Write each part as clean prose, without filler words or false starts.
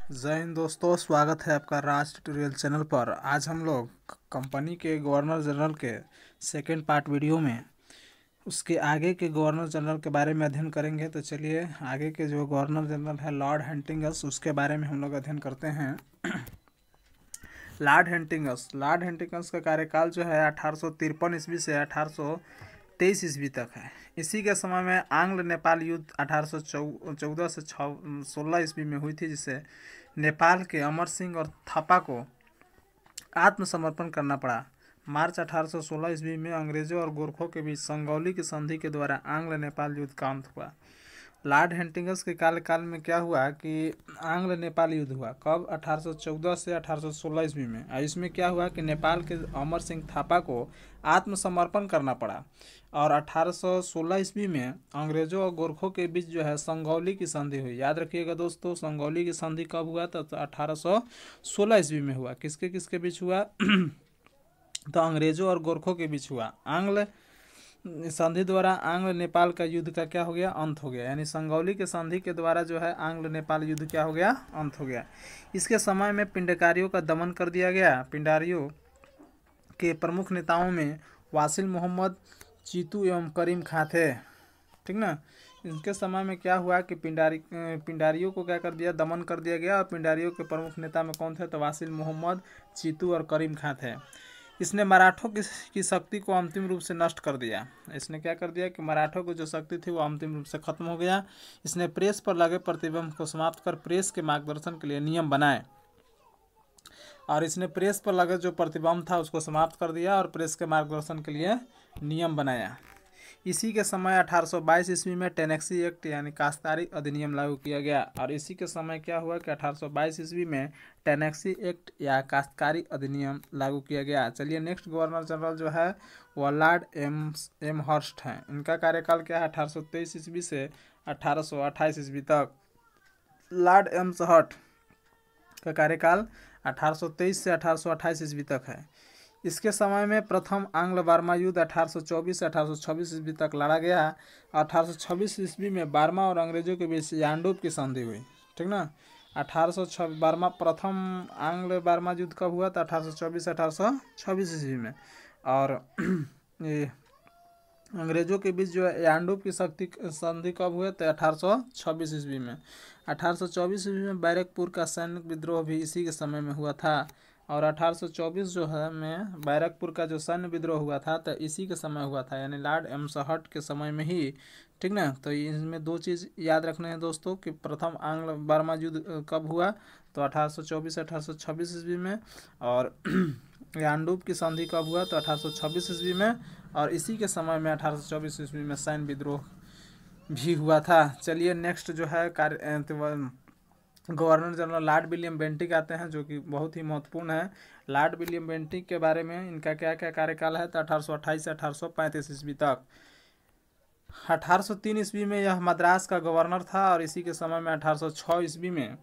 जय हिंद दोस्तों, स्वागत है आपका राज ट्यूटोरियल चैनल पर। आज हम लोग कंपनी के गवर्नर जनरल के सेकेंड पार्ट वीडियो में उसके आगे के गवर्नर जनरल के बारे में अध्ययन करेंगे। तो चलिए आगे के जो गवर्नर जनरल है लॉर्ड हेंटिंगस, उसके बारे में हम लोग अध्ययन करते हैं। लॉर्ड हेंटिंगस का कार्यकाल जो है 1853 ईस्वी से 1823 ईस्वी तक है। इसी के समय में आंग्ल नेपाल युद्ध 1814 से 16 ईस्वी में हुई थी, जिससे नेपाल के अमर सिंह और थापा को आत्मसमर्पण करना पड़ा। मार्च 1816 ईस्वी में अंग्रेजों और गोरखों के बीच संगौली की संधि के द्वारा आंग्ल नेपाल युद्ध का अंत हुआ। लॉर्ड हेंटिंगस के कार्यकाल में क्या हुआ कि आंग्ल नेपाल युद्ध हुआ। कब? 1814 से 1816 ईस्वी में। और इसमें क्या हुआ कि नेपाल के अमर सिंह थापा को आत्मसमर्पण करना पड़ा। और 1816 ईस्वी में अंग्रेजों और गोरखों के बीच जो है संगौली की संधि हुई। याद रखिएगा दोस्तों, संगौली की संधि कब हुआ? तो 1816 ईस्वी में हुआ। किसके किसके बीच हुआ? तो अंग्रेजों और गोरखों के बीच हुआ। आंग्ल संधि द्वारा आंग्ल नेपाल का युद्ध का क्या हो गया? अंत हो गया। यानी संगौली के संधि के द्वारा जो है आंग्ल नेपाल युद्ध क्या हो गया? अंत हो गया। इसके समय में पिंडकारियों का दमन कर दिया गया। पिंडारियों के प्रमुख नेताओं में वासिल मोहम्मद, चीतू एवं करीम खां थे। ठीक ना। इनके समय में क्या हुआ कि पिंडारियों को क्या कर दिया? दमन कर दिया गया। और पिंडारियों के प्रमुख नेता में कौन थे? तो वासिल मोहम्मद, चीतू और करीम खां थे। इसने मराठों की शक्ति को अंतिम रूप से नष्ट कर दिया। इसने क्या कर दिया कि मराठों की जो शक्ति थी वो अंतिम रूप से खत्म हो गया। इसने प्रेस पर लगे प्रतिबंध को समाप्त कर प्रेस के मार्गदर्शन के लिए नियम बनाए। और इसने प्रेस पर लगे जो प्रतिबंध था उसको समाप्त कर दिया और प्रेस के मार्गदर्शन के लिए नियम बनाया। इसी के समय 1822 ईस्वी में टेनेक्सी एक्ट यानी काश्तकारी अधिनियम लागू किया गया। और इसी के समय क्या हुआ कि 1822 ईस्वी में टेनेक्सी एक्ट या काश्तकारी अधिनियम लागू किया गया। चलिए नेक्स्ट गवर्नर जनरल जो है वह लॉर्ड एम हर्स्ट हैं। इनका कार्यकाल क्या है? 1823 ईस्वी से 1828 ईस्वी तक। लॉर्ड एम्सहर्स्ट का कार्यकाल 1823 से 1828 ईस्वी तक है। इसके समय में प्रथम आंग्ल बर्मा युद्ध 1824 से 1826 ईस्वी तक लड़ा गया। 1826 ईस्वी में बर्मा और अंग्रेजों के बीच यानडूब की संधि हुई। ठीक ना। 1826 बर्मा प्रथम आंग्ल बर्मा युद्ध कब हुआ? था 1824 से 1826 ईस्वी में। और ये अंग्रेजों के बीच जो है यानडूब की संधि कब हुआ? तो 1826 ईस्वी में। 1824 ईस्वी में बैरकपुर का सैनिक विद्रोह भी इसी के समय में हुआ था। और 1824 जो है में बैरकपुर का जो सैन्य विद्रोह हुआ था तो इसी के समय हुआ था, यानी लॉर्ड एम्सहर्स्ट के समय में ही। ठीक ना। तो इसमें दो चीज़ याद रखना है दोस्तों कि प्रथम आंग्ल बर्मा युद्ध कब हुआ? तो 1824 से 1826 ईस्वी में। और यानडूब की संधि कब हुआ? तो 1826 ईस्वी में। और इसी के समय में 1824 ईस्वी में सैन्य विद्रोह भी हुआ था। चलिए नेक्स्ट जो है governor general Lord William Bentinck आते हैं, जो कि बहुत ही महत्वपूर्ण है। लॉर्ड विलियम बेंटिक के बारे में इनका क्या क्या कार्यकाल है? तो 1828 से 1835 ईस्वी तक। 1803 ईस्वी में यह मद्रास का गवर्नर था। और इसी के समय में 1806 ईस्वी में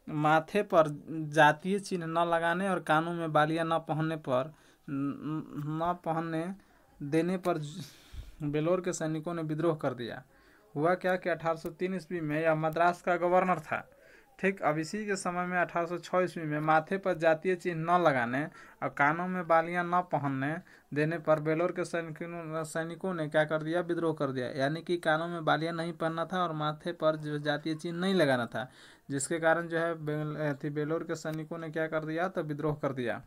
माथे पर जातीय चिन्ह न लगाने और कानों में बालियां न पहनने देने पर बेलोर के सैनिकों ने विद्रोह कर दिया। हुआ क्या कि 1803 ईस्वी में यह मद्रास का गवर्नर था। ठीक। अब इसी के समय में 1806 ईस्वी में माथे पर जातीय चिन्ह न लगाने और कानों में बालियां न पहनने देने पर बेलोर के सैनिकों ने क्या कर दिया? विद्रोह कर दिया। यानी कि कानों में बालियां नहीं पहनना था और माथे पर जो जातीय चिन्ह नहीं लगाना था, जिसके कारण जो है बेलोर के सैनिकों ने क्या कर दिया? तो विद्रोह कर दिया।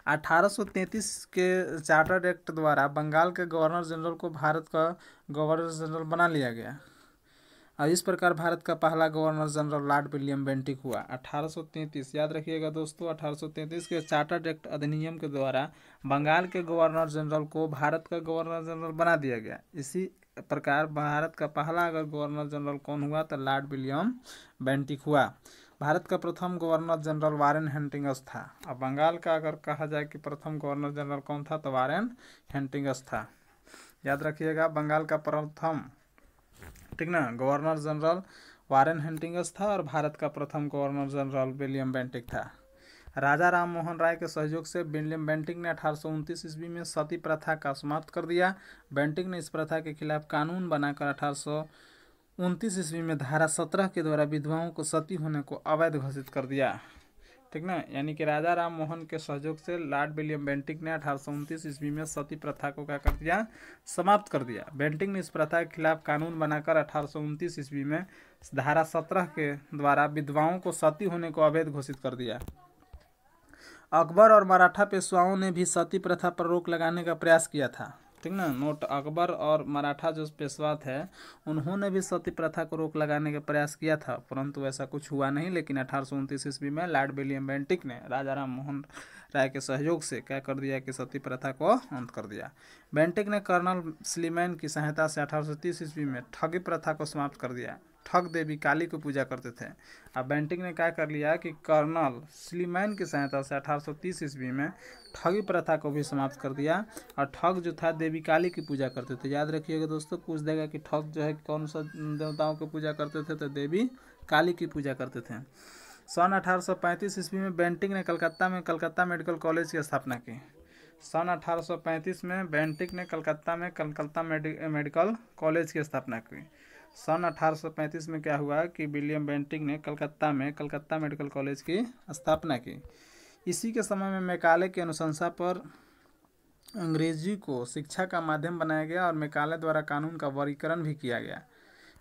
1833 के चार्टर्ड एक्ट द्वारा बंगाल के गवर्नर जनरल को भारत का गवर्नर जनरल बना लिया गया। और इस प्रकार भारत का पहला governor general Lord William Bentinck हुआ। 1833 याद रखिएगा दोस्तों, 1833 के चार्टर्ड एक्ट अधिनियम के द्वारा बंगाल के गवर्नर जनरल को भारत का गवर्नर जनरल बना दिया गया। इसी प्रकार भारत का पहला अगर गवर्नर जनरल कौन हुआ? तो लॉर्ड विलियम बेंटिक हुआ। भारत का प्रथम गवर्नर जनरल वारेन हेस्टिंग्स था। अब बंगाल का अगर कहा जाए कि प्रथम गवर्नर जनरल कौन था? तो वारेन हेस्टिंग्स था। याद रखिएगा, बंगाल का प्रथम, ठीक ना, गवर्नर जनरल वारेन हेस्टिंग्स था। और भारत का प्रथम गवर्नर जनरल विलियम बेंटिक था। राजा राम मोहन राय के सहयोग से विलियम बेंटिक ने 1829 ईस्वी में सती प्रथा का समाप्त कर दिया। बेंटिक ने इस प्रथा के खिलाफ कानून बनाकर 1929 ईस्वी में धारा 17 के द्वारा विधवाओं को सती होने को अवैध घोषित कर दिया। ठीक ना, यानी कि राजा राम मोहन के सहयोग से लॉर्ड विलियम बेंटिक ने 1829 ईस्वी में सती प्रथा को क्या कर दिया, समाप्त कर दिया। बेंटिक ने इस प्रथा के खिलाफ कानून बनाकर 1829 ईस्वी में धारा 17 के द्वारा विधवाओं को सती होने को अवैध घोषित कर दिया। अकबर और मराठा पेशवाओं ने भी सती प्रथा पर रोक लगाने का प्रयास किया था। ठीक ना, नोट, अकबर और मराठा जो पेशवा थे उन्होंने भी सती प्रथा को रोक लगाने का प्रयास किया था, परंतु ऐसा कुछ हुआ नहीं। लेकिन 1829 ईस्वी में लॉर्ड विलियम बेंटिक ने राजा राम मोहन राय के सहयोग से क्या कर दिया कि सती प्रथा को अंत कर दिया। बेंटिक ने कर्नल स्लीमैन की सहायता से 1830 ईस्वी में ठगी प्रथा को समाप्त कर दिया। ठग देवी काली को पूजा करते थे। अब बेंटिक ने क्या कर लिया कि कर्नल स्लीमैन की सहायता से 1830 ईस्वी में ठगी प्रथा को भी समाप्त कर दिया। और ठग जो था देवी काली की पूजा करते थे। याद रखिएगा दोस्तों, पूछ देगा कि ठग जो है कौन सा देवताओं की पूजा करते थे, तो देवी काली की पूजा करते थे। सन 1835 ईस्वी में बेंटिक ने कलकत्ता में कलकत्ता मेडिकल कॉलेज की स्थापना की। सन 1835 में बेंटिक ने कलकत्ता में कलकत्ता मेडिकल कॉलेज की स्थापना की। सन 1835 में क्या हुआ कि विलियम बेंटिक ने कलकत्ता में कलकत्ता मेडिकल कॉलेज की स्थापना की। इसी के समय में मैकाले की अनुशंसा पर अंग्रेजी को शिक्षा का माध्यम बनाया गया और मैकाले द्वारा कानून का वर्गीकरण भी किया गया।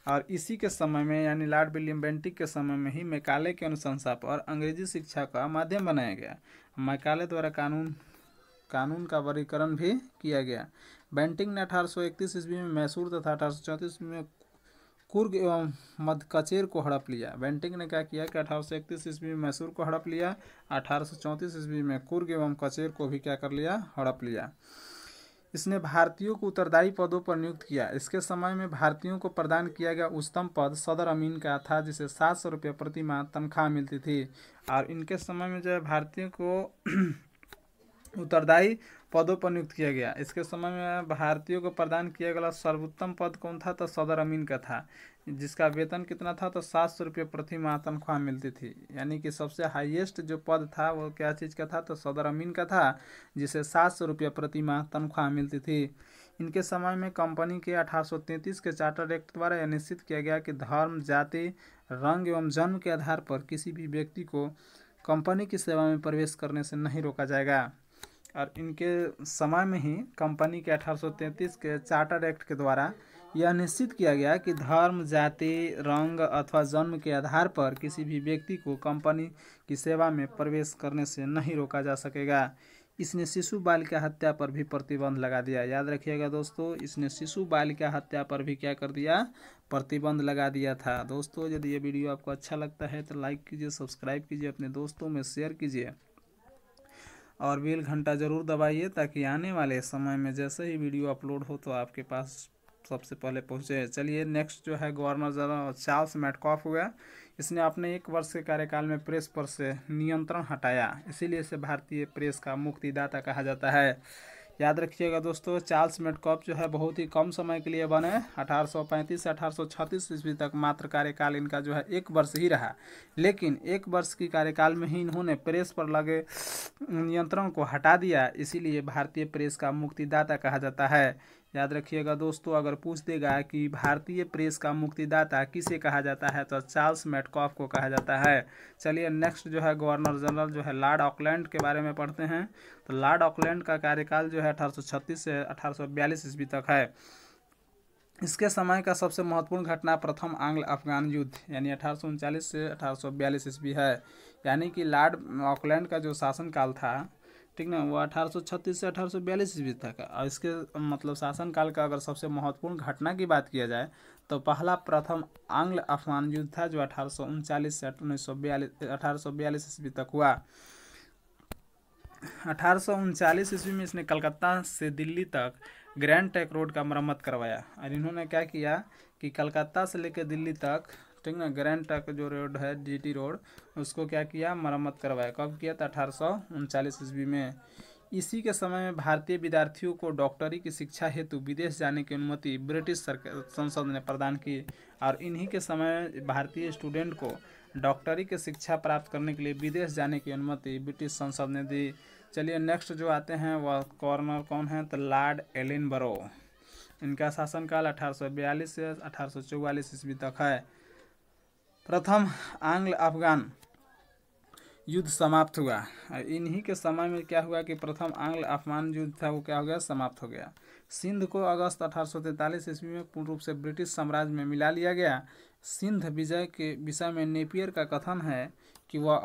और इसी के समय में यानी लॉर्ड विलियम बेंटिक के समय में ही मैकाले की अनुशंसा पर अंग्रेजी शिक्षा का माध्यम बनाया गया। मैकाले द्वारा कानून का वर्गीकरण भी किया गया। बेंटिक ने 1831 ईस्वी में मैसूर तथा 1834 में कुर्ग एवं मधकचेर को हड़प लिया। बेंटिक ने क्या किया कि 1831 ईस्वी में मैसूर को हड़प लिया, 1834 ईस्वी में कुर्ग एवं कचेर को भी क्या कर लिया, हड़प लिया। इसने भारतीयों को उत्तरदायी पदों पर नियुक्त किया। इसके समय में भारतीयों को प्रदान किया गया उच्चतम पद सदर अमीन का था, जिसे 700 रुपये प्रति माह तनख्वाह मिलती थी। और इनके समय में जो है भारतीयों को उत्तरदायी पदों पर नियुक्त किया गया। इसके समय में भारतीयों को प्रदान किया गया सर्वोत्तम पद कौन था, तो सदर अमीन का था, जिसका वेतन कितना था, तो 700 रुपये प्रति माह तनख्वाह मिलती थी। यानी कि सबसे हाईएस्ट जो पद था वो क्या चीज़ का था, तो सदर अमीन का था, जिसे 700 रुपये प्रति माह तनख्वाह मिलती थी। इनके समय में कंपनी के 1833 के चार्टर एक्ट द्वारा यह निश्चित किया गया कि धर्म, जाति, रंग एवं जन्म के आधार पर किसी भी व्यक्ति को कंपनी की सेवा में प्रवेश करने से नहीं रोका जाएगा। और इनके समय में ही कंपनी के 1833 के चार्टर एक्ट के द्वारा यह निश्चित किया गया कि धर्म, जाति, रंग अथवा जन्म के आधार पर किसी भी व्यक्ति को कंपनी की सेवा में प्रवेश करने से नहीं रोका जा सकेगा। इसने शिशु बालिका हत्या पर भी प्रतिबंध लगा दिया। याद रखिएगा दोस्तों, इसने शिशु बालिका हत्या पर भी क्या कर दिया, प्रतिबंध लगा दिया था। दोस्तों, यदि ये वीडियो आपको अच्छा लगता है तो लाइक कीजिए, सब्सक्राइब कीजिए, अपने दोस्तों में शेयर कीजिए और बेल घंटा ज़रूर दबाइए, ताकि आने वाले समय में जैसे ही वीडियो अपलोड हो तो आपके पास सबसे पहले पहुंचे। चलिए, नेक्स्ट जो है गवर्नर जनरल चार्ल्स मैडकॉफ हुआ। इसने अपने 1 वर्ष के कार्यकाल में प्रेस पर से नियंत्रण हटाया, इसीलिए इसे भारतीय प्रेस का मुक्तिदाता कहा जाता है। याद रखिएगा दोस्तों, चार्ल्स मैडकॉफ जो है बहुत ही कम समय के लिए बने। 1835 से 1836 ईस्वी तक मात्र कार्यकाल इनका जो है 1 वर्ष ही रहा। लेकिन 1 वर्ष की कार्यकाल में ही इन्होंने प्रेस पर लगे नियंत्रण को हटा दिया, इसीलिए भारतीय प्रेस का मुक्तिदाता कहा जाता है। याद रखिएगा दोस्तों, अगर पूछ देगा कि भारतीय प्रेस का मुक्तिदाता किसे कहा जाता है, तो चार्ल्स मैडकॉफ को कहा जाता है। चलिए, नेक्स्ट जो है गवर्नर जनरल जो है लॉर्ड ऑकलैंड के बारे में पढ़ते हैं। तो लॉर्ड ऑकलैंड का कार्यकाल जो है 1836 से 1842 ईस्वी तक है। इसके समय का सबसे महत्वपूर्ण घटना प्रथम आंग्ल अफगान युद्ध यानी 1839 से 1842 ईस्वी है। यानी कि लॉर्ड ऑकलैंड का जो शासनकाल था, ठीक ना, वो 1836 से 1842 ईस्वी तक है। और इसके मतलब शासनकाल का अगर सबसे महत्वपूर्ण घटना की बात किया जाए तो पहला प्रथम आंग्ल अफगान युद्ध था, जो 1839 से 1842 ईस्वी तक हुआ। 1839 ईस्वी में इसने कलकत्ता से दिल्ली तक ग्रैंड ट्रंक रोड का मरम्मत करवाया। और इन्होंने क्या किया कि कलकत्ता से लेकर दिल्ली तक, ठीक ना, ग्रैंड ट्रंक जो रोड है, जीटी रोड, उसको क्या किया, मरम्मत करवाया। कब किया था, 1839 ईस्वी में। इसी के समय में भारतीय विद्यार्थियों को डॉक्टरी की शिक्षा हेतु विदेश जाने की अनुमति ब्रिटिश संसद ने प्रदान की। और इन्हीं के समय भारतीय स्टूडेंट को डॉक्टरी की शिक्षा प्राप्त करने के लिए विदेश जाने की अनुमति ब्रिटिश संसद ने दी। चलिए, नेक्स्ट जो आते हैं वह गवर्नर कौन है, तो लॉर्ड एलिनबरो। इनका शासनकाल 1842 से 1844 ईस्वी तक है। प्रथम आंग्ल अफगान युद्ध समाप्त हुआ। इन्हीं के समय में क्या हुआ कि प्रथम आंग्ल अफगान युद्ध था वो क्या हो गया, समाप्त हो गया। सिंध को अगस्त 1843 ईस्वी में पूर्ण रूप से ब्रिटिश साम्राज्य में मिला लिया गया। सिंध विजय के विषय में नेपियर का कथन है कि वह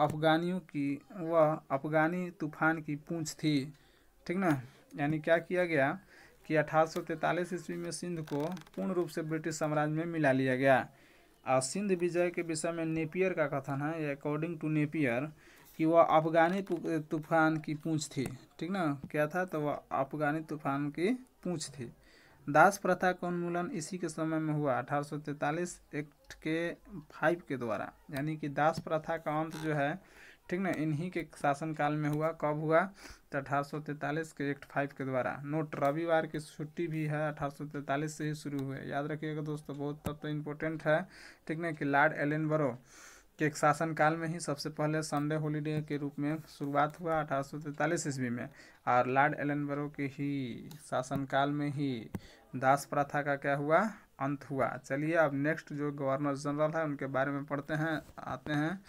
अफगानी तूफान की पूंछ थी। ठीक ना, यानी क्या किया गया कि 1843 ईस्वी में सिंध को पूर्ण रूप से ब्रिटिश साम्राज्य में मिला लिया गया। और सिंध विजय के विषय में नेपियर का कथन है, अकॉर्डिंग टू नेपियर, कि वह अफगानी तूफान की पूंछ थी। ठीक ना, क्या था, तो वह अफगानी तूफान की पूंछ थी। दास प्रथा का उन्मूलन इसी के समय में हुआ, 1843 एक्ट के 5 के द्वारा, यानी कि दास प्रथा का अंत जो है, ठीक ना, इन्हीं के शासनकाल में हुआ। कब हुआ, तो 1843 के एक्ट 5 के द्वारा। नोट, रविवार की छुट्टी भी है 1843 से ही शुरू हुए, याद रखिएगा दोस्तों, बहुत तब तो इम्पोर्टेंट है। ठीक ना, कि लॉर्ड एलनबरो के एक शासनकाल में ही सबसे पहले संडे हॉलीडे के रूप में शुरुआत हुआ 1843 ईस्वी में, और लॉर्ड एलनबरो के ही शासनकाल में ही दास प्रथा का क्या हुआ, अंत हुआ। चलिए अब नेक्स्ट जो गवर्नर जनरल है उनके बारे में पढ़ते हैं, आते हैं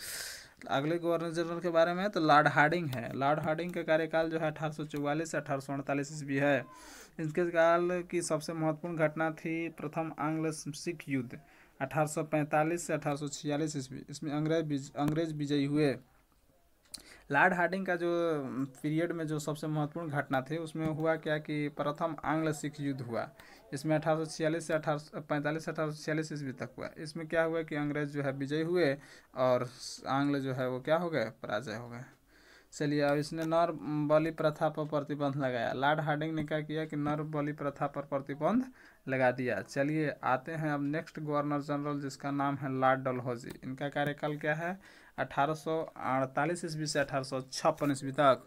अगले गवर्नर जनरल के बारे में। तो लॉर्ड हार्डिंग है। लॉर्ड हार्डिंग का कार्यकाल जो है 1844 से 1848 ईस्वी है। इसके काल की सबसे महत्वपूर्ण घटना थी प्रथम आंग्ल सिख युद्ध 1845 से 1846 ईस्वी। इसमें अंग्रेज विजयी हुए। लॉर्ड हार्डिंग का जो पीरियड में जो सबसे महत्वपूर्ण घटना थी उसमें हुआ क्या कि प्रथम आंग्ल सिख युद्ध हुआ। इसमें 1846 से 1845 से 1846 ईस्वी तक हुआ। इसमें क्या हुआ कि अंग्रेज जो है विजयी हुए और आंग्ल जो है वो क्या हो गए, पराजय हो गए। चलिए अब इसने नर बलि प्रथा पर प्रतिबंध लगाया। लॉर्ड हार्डिंग ने क्या किया कि नर बलि प्रथा पर प्रतिबंध लगा दिया। चलिए आते हैं अब नेक्स्ट गवर्नर जनरल जिसका नाम है लॉर्ड डलहौजी। इनका कार्यकाल क्या है, 1848 ईस्वी से 1856 ईस्वी तक।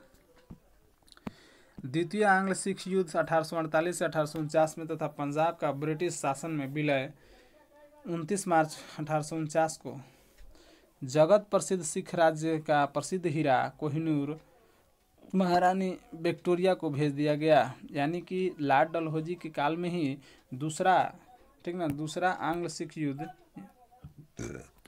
द्वितीय आंग्ल सिख युद्ध 1848 से 1849 में तथा पंजाब का ब्रिटिश शासन में विलय 29 मार्च 1849 को जगत प्रसिद्ध सिख राज्य का प्रसिद्ध हीरा कोहिनूर महारानी विक्टोरिया को भेज दिया गया। यानी कि लॉर्ड डलहौजी के काल में ही दूसरा आंग्ल सिख युद्ध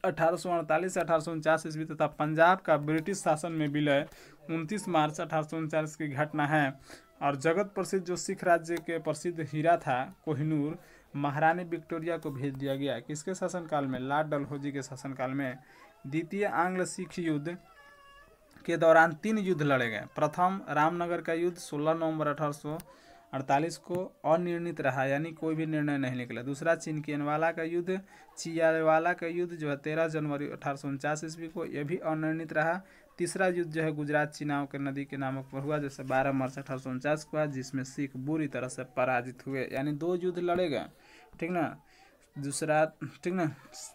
1848 से 1849 ईस्वी तथा पंजाब का ब्रिटिश शासन में विलय 29 मार्च 1849 की घटना है। और जगत प्रसिद्ध जो सिख राज्य के प्रसिद्ध हीरा था कोहिनूर महारानी विक्टोरिया को भेज दिया गया। किसके शासनकाल में, लॉर्ड डलहौजी के शासनकाल में। द्वितीय आंग्ल सिख युद्ध के दौरान 3 युद्ध लड़े गए। प्रथम रामनगर का युद्ध 16 नवंबर 1848 को अनिर्णित रहा, यानी कोई भी निर्णय नहीं निकला। दूसरा चिनकियनवाला का युद्ध, चियावाला का युद्ध जो है 13 जनवरी 1849 ईस्वी को, यह भी अनिर्णित रहा। तीसरा युद्ध जो है गुजरात चिनाव के नदी के नामक पर हुआ, जैसे 12 मार्च 1849 को हुआ, जिसमें सिख बुरी तरह से पराजित हुए। यानी 2 युद्ध लड़े गए। ठीक ना, दूसरा, ठीक ना,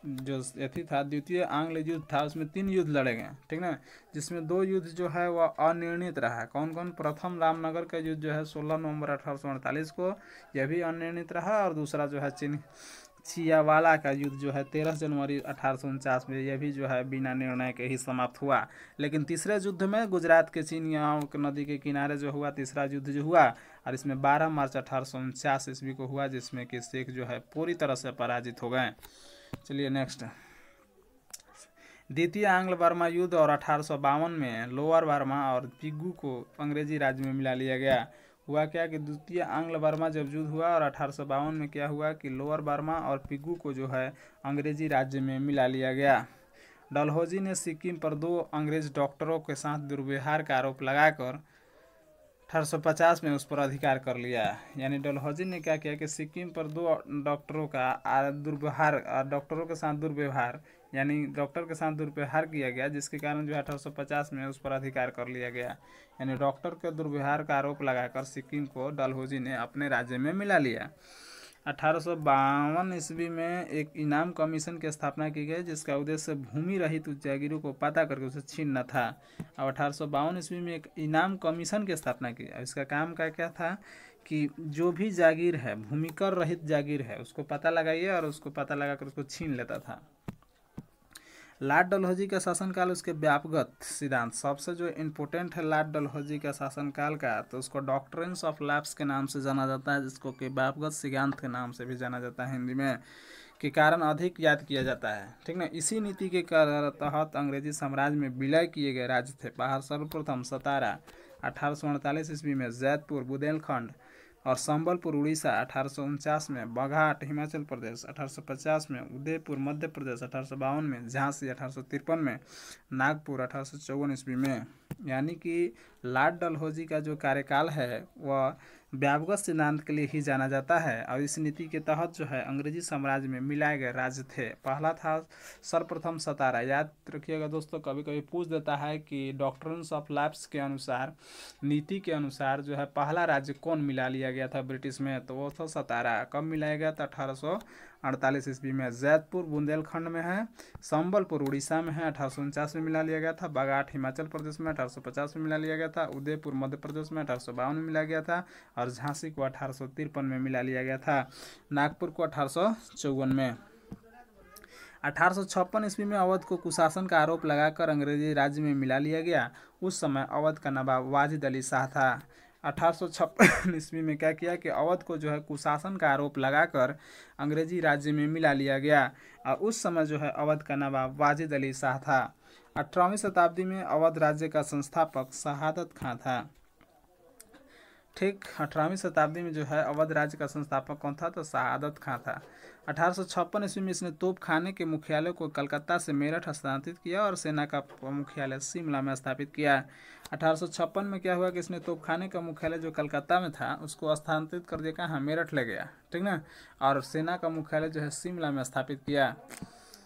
जो यथी था द्वितीय आंग्ल युद्ध था उसमें 3 युद्ध लड़े गए। ठीक ना, जिसमें 2 युद्ध जो है वह अनिर्णित रहा। कौन कौन, प्रथम रामनगर का युद्ध जो है 16 नवंबर 1848 को, यह भी अनिर्णित रहा। और दूसरा जो है चियावाला का युद्ध जो है 13 जनवरी 1849 में, यह भी जो है बिना निर्णय के ही समाप्त हुआ। लेकिन तीसरे युद्ध में गुजरात के चिनियाव नदी के किनारे जो हुआ तीसरा युद्ध जो हुआ, और इसमें 12 मार्च 1849 ईस्वी को हुआ, जिसमें कि सिख जो है पूरी तरह से पराजित हो गए। चलिए नेक्स्ट, द्वितीय आंग्ल बर्मा युद्ध और 1852 में लोअर बर्मा और पिग्गू को अंग्रेजी राज्य में मिला लिया गया। हुआ क्या कि द्वितीय आंग्ल बर्मा जब युद्ध हुआ और 1852 में क्या हुआ कि लोअर बर्मा और पिग्गू को जो है अंग्रेजी राज्य में मिला लिया गया। डलहौजी ने सिक्किम पर 2 अंग्रेज डॉक्टरों के साथ दुर्व्यवहार का आरोप लगाकर 1850 में उस पर अधिकार कर लिया। यानी डलहौजी ने क्या किया कि सिक्किम पर 2 डॉक्टरों का डॉक्टरों के साथ दुर्व्यवहार, यानी डॉक्टर के साथ दुर्व्यवहार किया गया, जिसके कारण जो 1850 में उस पर अधिकार कर लिया गया। यानी डॉक्टर के दुर्व्यवहार का आरोप लगाकर सिक्किम को डलहौजी ने अपने राज्य में मिला लिया। 1852 ईस्वी में एक इनाम कमीशन की स्थापना की गई, जिसका उद्देश्य भूमि रहित जागीरों को पता करके उसे छीनना था। अब 1852 ईस्वी में एक इनाम कमीशन की स्थापना की गई। इसका काम का क्या था कि जो भी जागीर है, भूमिकर रहित जागीर है, उसको पता लगाइए और उसको पता लगाकर उसको छीन लेता था। लॉर्ड डलहौजी का शासनकाल, उसके व्यापक सिद्धांत, सबसे जो इम्पोर्टेंट है लॉर्ड डलहौजी का शासनकाल का, तो उसको डॉक्ट्रिन्स ऑफ लैप्स के नाम से जाना जाता है, जिसको कि व्यापक सिद्धांत के नाम से भी जाना जाता है हिंदी में, के कारण अधिक याद किया जाता है। ठीक ना। इसी नीति के तहत अंग्रेजी साम्राज्य में विलय किए गए राज्य थे बाहर सर्वप्रथम सतारा 1848 ईस्वी में, जैतपुर बुंदेलखंड और संबलपुर उड़ीसा 1849 में, बघाट हिमाचल प्रदेश 1850 में, उदयपुर मध्य प्रदेश 1852 में, झांसी 1853 में, नागपुर 1854 ईस्वी में। यानी कि लॉर्ड डलहौजी का जो कार्यकाल है वह व्यापक सिद्धांत के लिए ही जाना जाता है, और इस नीति के तहत जो है अंग्रेजी साम्राज्य में मिलाए गए राज्य थे। पहला था सर्वप्रथम सतारा। याद रखिएगा दोस्तों, कभी कभी पूछ देता है कि डॉक्ट्रिन्स ऑफ लैप्स के अनुसार, नीति के अनुसार जो है पहला राज्य कौन मिला लिया गया था ब्रिटिश में, तो वो था सतारा। कब मिलाया गया था? 1848 ईस्वी में। जैतपुर बुंदेलखंड में है, संबलपुर उड़ीसा में है, 1849 में मिला लिया गया था, बघाट हिमाचल प्रदेश में 1850 में मिला लिया गया था, उदयपुर मध्य प्रदेश में 1852 में मिला गया था, और झांसी को 1853 में मिला लिया गया था, नागपुर को 1854 में। 1856 ईस्वी में अवध को कुशासन का आरोप लगाकर अंग्रेजी राज्य में मिला लिया गया। उस समय अवध का नवाब वाजिद अली शाह था। 1856 ईस्वी में क्या किया कि अवध को जो है कुशासन का आरोप लगाकर अंग्रेजी राज्य में मिला लिया गया, और उस समय जो है अवध का नवाब वाजिद अली शाह था। 18वीं शताब्दी में अवध राज्य का संस्थापक शहादत खां था। ठीक, 18वीं शताब्दी में जो है अवध राज्य का संस्थापक कौन था? तो शहादत खां था। 1856 ईस्वी में इसने तोप खाने के मुख्यालय को कलकत्ता से मेरठ हस्तांतरित किया और सेना का मुख्यालय शिमला में स्थापित किया। 1856 में क्या हुआ कि इसने तोप खाने का मुख्यालय जो कलकत्ता में था उसको स्थानांतरित कर दिया, कहाँ? मेरठ ले गया। ठीक ना। और सेना का मुख्यालय जो है शिमला में स्थापित किया।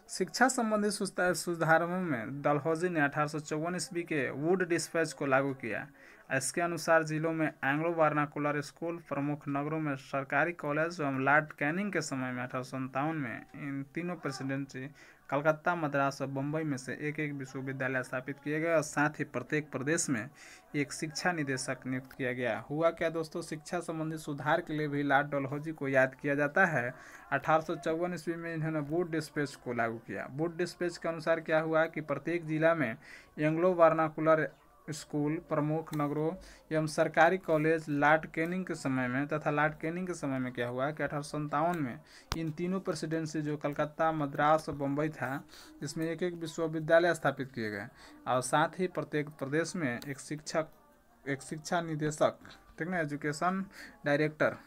शिक्षा संबंधी सुधारों में डलहौजी ने 1854 ईस्वी के वुड डिस्पैच को लागू किया। इसके अनुसार जिलों में एंग्लो वर्नाकुलर स्कूल, प्रमुख नगरों में सरकारी कॉलेज एवं लॉर्ड कैनिंग के समय में 1857 में इन तीनों प्रेसिडेंसी कलकत्ता, मद्रास और बम्बई में से एक एक विश्वविद्यालय स्थापित किए गए, और साथ ही प्रत्येक प्रदेश में एक शिक्षा निदेशक नियुक्त किया गया। हुआ क्या दोस्तों? शिक्षा संबंधी सुधार के लिए भी लॉर्ड डलहौजी को याद किया जाता है। 1854 ईस्वी में इन्होंने वुड डिस्पैच को लागू किया। वुड डिस्पैच के अनुसार क्या हुआ कि प्रत्येक जिला में एंग्लो वर्नाकुलर स्कूल, प्रमुख नगरों एवं सरकारी कॉलेज लॉर्ड कैनिंग के समय में, तथा लॉर्ड कैनिंग के समय में क्या हुआ कि 1857 में इन तीनों प्रेसिडेंसी जो कलकत्ता, मद्रास और बम्बई था, इसमें एक एक विश्वविद्यालय स्थापित किए गए, और साथ ही प्रत्येक प्रदेश में एक शिक्षा निदेशक, ठीक ना, एजुकेशन डायरेक्टर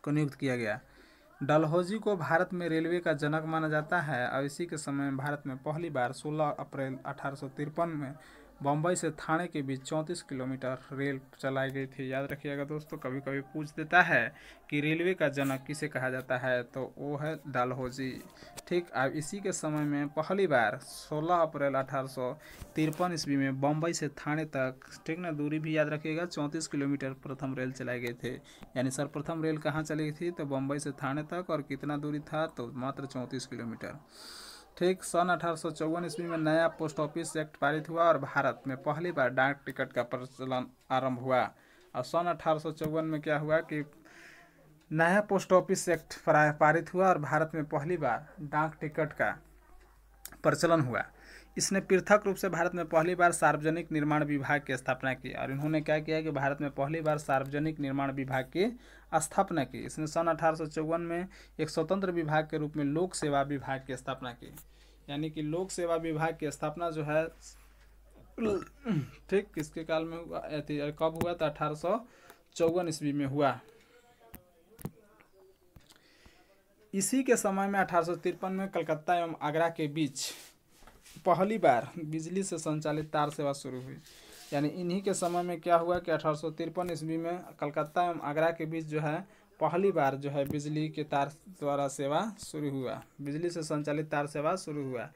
को नियुक्त किया गया। डलहौजी को भारत में रेलवे का जनक माना जाता है, और इसी के समय में भारत में पहली बार 16 अप्रैल 1853 में बम्बई से थाने के बीच 34 किलोमीटर रेल चलाई गई थी। याद रखिएगा दोस्तों, कभी कभी पूछ देता है कि रेलवे का जनक किसे कहा जाता है, तो वो है डलहौजी। ठीक, अब इसी के समय में पहली बार 16 अप्रैल 1853 ईस्वी में बम्बई से थाने तक, ठीक ना, दूरी भी याद रखिएगा, 34 किलोमीटर प्रथम रेल चलाई गई थे। यानी सर्वप्रथम रेल कहाँ चली थी? तो बम्बई से थाने तक, और कितना दूरी था? तो मात्र 34 किलोमीटर। ठीक, सन 1854 ईस्वी में नया पोस्ट ऑफिस एक्ट पारित हुआ और भारत में पहली बार डाक टिकट का प्रचलन आरंभ हुआ। और सन 1854 में क्या हुआ कि नया पोस्ट ऑफिस एक्ट पारित हुआ और भारत में पहली बार डाक टिकट का प्रचलन हुआ। इसने पृथक रूप से भारत में पहली बार सार्वजनिक निर्माण विभाग की स्थापना की, और इन्होंने क्या किया कि भारत में पहली बार सार्वजनिक निर्माण विभाग की स्थापना की। इसने सन 1854 में एक स्वतंत्र विभाग के रूप में लोक सेवा विभाग की स्थापना की। यानी कि लोक सेवा विभाग की स्थापना जो है, ठीक, किसके काल में हुआ, कब हुआ? था 1854 ईस्वी में हुआ। इसी के समय में 1853 में कलकत्ता एवं आगरा के बीच पहली बार बिजली से संचालित तार सेवा शुरू हुई। यानी इन्हीं के समय में क्या हुआ कि 1853 ईस्वी में कलकत्ता एवं आगरा के बीच जो है पहली बार जो है बिजली के तार द्वारा सेवा शुरू हुआ, बिजली से संचालित तार सेवा शुरू हुआ।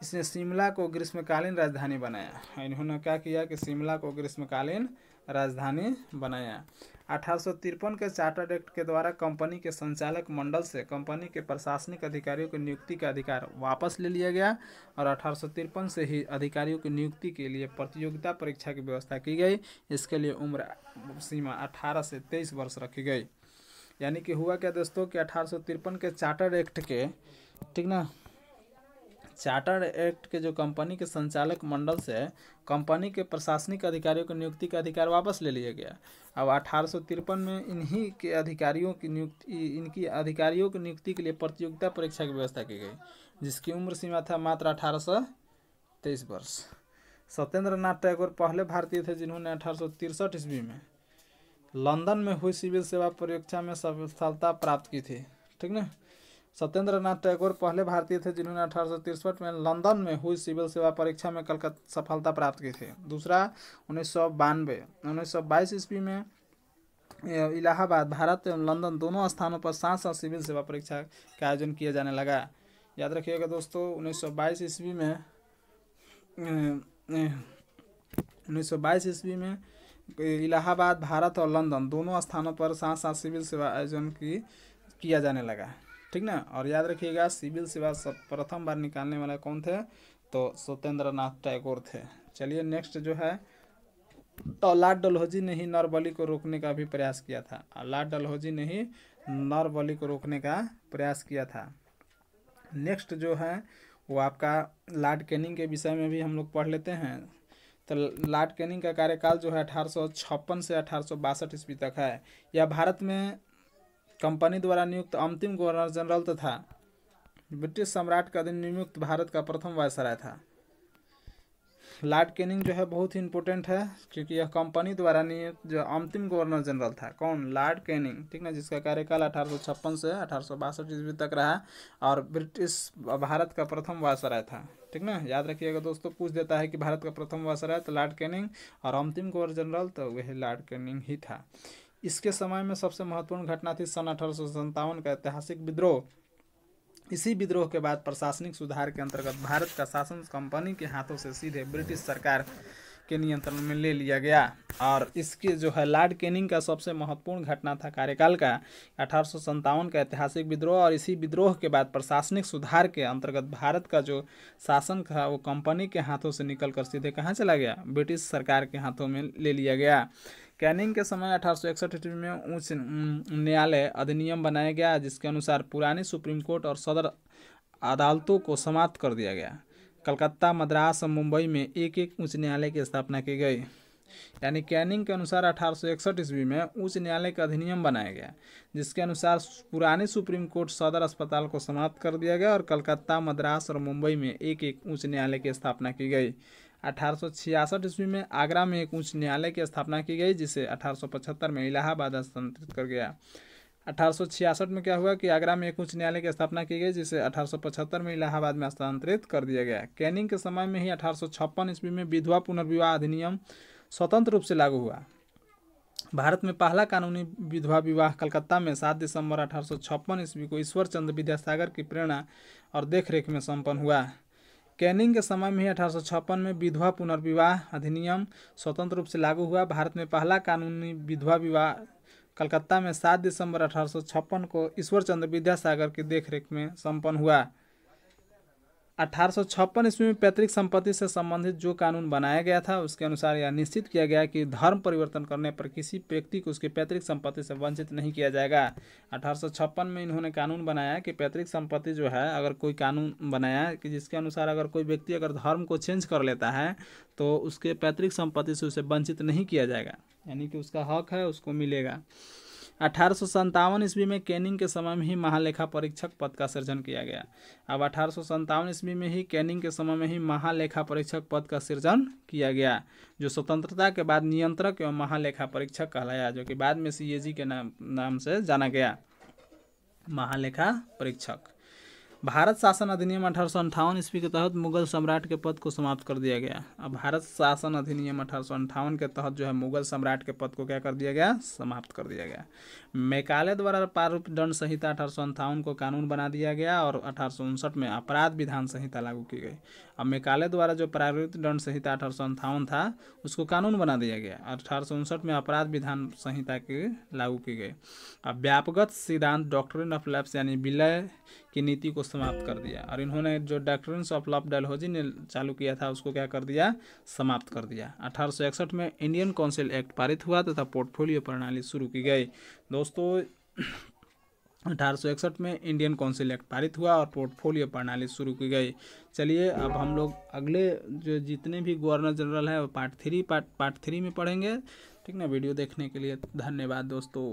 इसने शिमला को ग्रीष्मकालीन राजधानी बनाया। इन्होंने क्या किया कि शिमला को ग्रीष्मकालीन राजधानी बनाया। 1853 के चार्टर्ड एक्ट के द्वारा कंपनी के संचालक मंडल से कंपनी के प्रशासनिक अधिकारियों की नियुक्ति का अधिकार वापस ले लिया गया, और 1853 से ही अधिकारियों की नियुक्ति के लिए प्रतियोगिता परीक्षा की व्यवस्था की गई। इसके लिए उम्र सीमा 18 से 23 वर्ष रखी गई। यानी कि हुआ क्या दोस्तों कि 1853 के चार्टर्ड एक्ट के, ठीक ना, चार्टर एक्ट के जो कंपनी के संचालक मंडल से कंपनी के प्रशासनिक अधिकारियों की नियुक्ति का अधिकार वापस ले लिया गया। अब 1853 में इन्हीं के अधिकारियों की नियुक्ति के लिए प्रतियोगिता परीक्षा की व्यवस्था की गई, जिसकी उम्र सीमा था मात्र 1823 वर्ष। सत्येंद्र नाथ टैगोर पहले भारतीय थे जिन्होंने 1863 ईस्वी में लंदन में हुई सिविल सेवा परीक्षा में सफलता प्राप्त की थी। ठीक ना, सत्येंद्र नाथ टैगोर पहले भारतीय थे जिन्होंने 1863 में लंदन में हुई सिविल सेवा परीक्षा में सफलता प्राप्त की थी। दूसरा 1922 ईस्वी में इलाहाबाद, भारत एवं लंदन दोनों स्थानों पर साथ साथ सिविल सेवा परीक्षा का आयोजन किया जाने लगा। याद रखिएगा दोस्तों, 1922 ईस्वी में इलाहाबाद, भारत और लंदन दोनों स्थानों पर साथ साथ सिविल सेवा आयोजन किया जाने लगा। ठीक ना, और याद रखिएगा सिविल सेवा प्रथम बार निकालने वाला कौन थे, तो सत्येंद्र नाथ टैगोर थे। चलिए नेक्स्ट जो है, तो लॉर्ड डलहौजी ने ही नरबली को रोकने का भी प्रयास किया था। लॉर्ड डलहौजी ने ही नरबली को रोकने का प्रयास किया था। नेक्स्ट जो है वो आपका लॉर्ड कैनिंग के विषय में भी हम लोग पढ़ लेते हैं। तो लॉर्ड कैनिंग का कार्यकाल जो है 1856 से 1862 ईस्वी तक है। यह भारत में कंपनी द्वारा नियुक्त अंतिम गवर्नर जनरल तथा ब्रिटिश सम्राट का नियुक्त भारत का प्रथम वायसराय था। लॉर्ड कैनिंग जो है बहुत ही इंपॉर्टेंट है, क्योंकि यह कंपनी द्वारा नियुक्त जो अंतिम गवर्नर जनरल था। कौन? Lord Canning. ठीक ना, जिसका कार्यकाल 1856 से 1862 ईस्वी तक रहा और ब्रिटिश भारत का प्रथम वायसराय था। ठीक ना, याद रखिएगा दोस्तों, पूछ देता है कि भारत का प्रथम वायसराय तो लॉर्ड कैनिंग और अंतिम गवर्नर जनरल तो वह लॉर्ड कैनिंग ही था। इसके समय में सबसे महत्वपूर्ण घटना थी सन 1857 का ऐतिहासिक विद्रोह। इसी विद्रोह के बाद प्रशासनिक सुधार के अंतर्गत भारत का शासन कंपनी के हाथों से सीधे ब्रिटिश सरकार के नियंत्रण में ले लिया गया। और इसके जो है लॉर्ड कैनिंग का सबसे महत्वपूर्ण घटना था कार्यकाल का 1857 का ऐतिहासिक विद्रोह। और इसी विद्रोह के बाद प्रशासनिक सुधार के अंतर्गत भारत का जो शासन था वो कंपनी के हाथों से निकलकर सीधे कहाँ चला गया? ब्रिटिश सरकार के हाथों में ले लिया गया। कैनिंग के समय 1861 ईस्वी में उच्च न्यायालय अधिनियम बनाया गया, जिसके अनुसार पुरानी सुप्रीम कोर्ट और सदर अदालतों को समाप्त कर दिया गया। कलकत्ता, मद्रास और मुंबई में एक एक उच्च न्यायालय की स्थापना की गई। यानी कैनिंग के अनुसार 1861 ईस्वी में उच्च न्यायालय का अधिनियम बनाया गया, जिसके अनुसार पुरानी सुप्रीम कोर्ट, सदर अस्पताल को समाप्त कर दिया गया और कलकत्ता, मद्रास और मुंबई में एक एक उच्च न्यायालय की स्थापना की गई। 1866 ईस्वी में आगरा में एक उच्च न्यायालय की स्थापना की गई, जिसे 1875 में इलाहाबाद हस्तांतरित कर गया। 1866 में क्या हुआ कि आगरा में एक उच्च न्यायालय की स्थापना की गई, जिसे 1875 में इलाहाबाद में हस्तांतरित कर दिया गया। कैनिंग के समय में ही 1856 ईस्वी में विधवा पुनर्विवाह अधिनियम स्वतंत्र रूप से लागू हुआ। भारत में पहला कानूनी विधवा विवाह कलकत्ता में 7 दिसंबर 1856 ईस्वी को ईश्वर चंद्र विद्यासागर की प्रेरणा और देखरेख में संपन्न हुआ। कैनिंग के समय में ही 1856 में विधवा पुनर्विवाह अधिनियम स्वतंत्र रूप से लागू हुआ। भारत में पहला कानूनी विधवा विवाह कलकत्ता में 7 दिसंबर 1856 को ईश्वर चंद्र विद्यासागर की देखरेख में संपन्न हुआ। 1856 ईस्वी में पैतृक संपत्ति से संबंधित जो कानून बनाया गया था, उसके अनुसार यह निश्चित किया गया कि धर्म परिवर्तन करने पर किसी व्यक्ति को उसकी पैतृक संपत्ति से वंचित नहीं किया जाएगा। 1856 में इन्होंने कानून बनाया कि पैतृक संपत्ति जो है, अगर कोई कानून बनाया कि जिसके अनुसार अगर कोई व्यक्ति अगर धर्म को चेंज कर लेता है तो उसके पैतृक संपत्ति से उसे वंचित नहीं किया जाएगा, यानी कि उसका हक है उसको मिलेगा। 1857 ईस्वी में कैनिंग के समय में ही महालेखा परीक्षक पद का सृजन किया गया। अब 1857 ईस्वी में ही कैनिंग के समय में ही महालेखा परीक्षक पद का सृजन किया गया, जो स्वतंत्रता के बाद नियंत्रक एवं महालेखा परीक्षक कहलाया, जो कि बाद में CAG के नाम से जाना गया, महालेखा परीक्षक। भारत शासन अधिनियम 1858 ईस्वी के तहत मुगल सम्राट के पद को समाप्त कर दिया गया। अब भारत शासन अधिनियम 1858 के तहत जो है मुगल सम्राट के पद को क्या कर दिया गया? समाप्त कर दिया गया। मैकाले द्वारा प्रारूपित दंड संहिता 1858 को कानून बना दिया गया और 1859 में अपराध विधान संहिता लागू की गई। अब मैकाले द्वारा जो प्रारूपित दंड संहिता 1858 था उसको कानून बना दिया गया। 1859 में अपराध विधान संहिता की लागू की गई। अब व्यापकगत सिद्धांत डॉक्ट्रिन ऑफ लैप्स यानी विलय की नीति को समाप्त कर दिया। और इन्होंने जो डॉक्ट्रिन्स ऑफ लॉ डलहौजी ने चालू किया था उसको क्या कर दिया? समाप्त कर दिया। 1861 में इंडियन काउंसिल एक्ट पारित हुआ तथा पोर्टफोलियो प्रणाली शुरू की गई। दोस्तों 1861 में इंडियन काउंसिल एक्ट पारित हुआ और पोर्टफोलियो प्रणाली शुरू की गई। चलिए अब हम लोग अगले जो जितने भी गवर्नर जनरल है वो पार्ट थ्री में पढ़ेंगे। ठीक ना। वीडियो देखने के लिए धन्यवाद दोस्तों।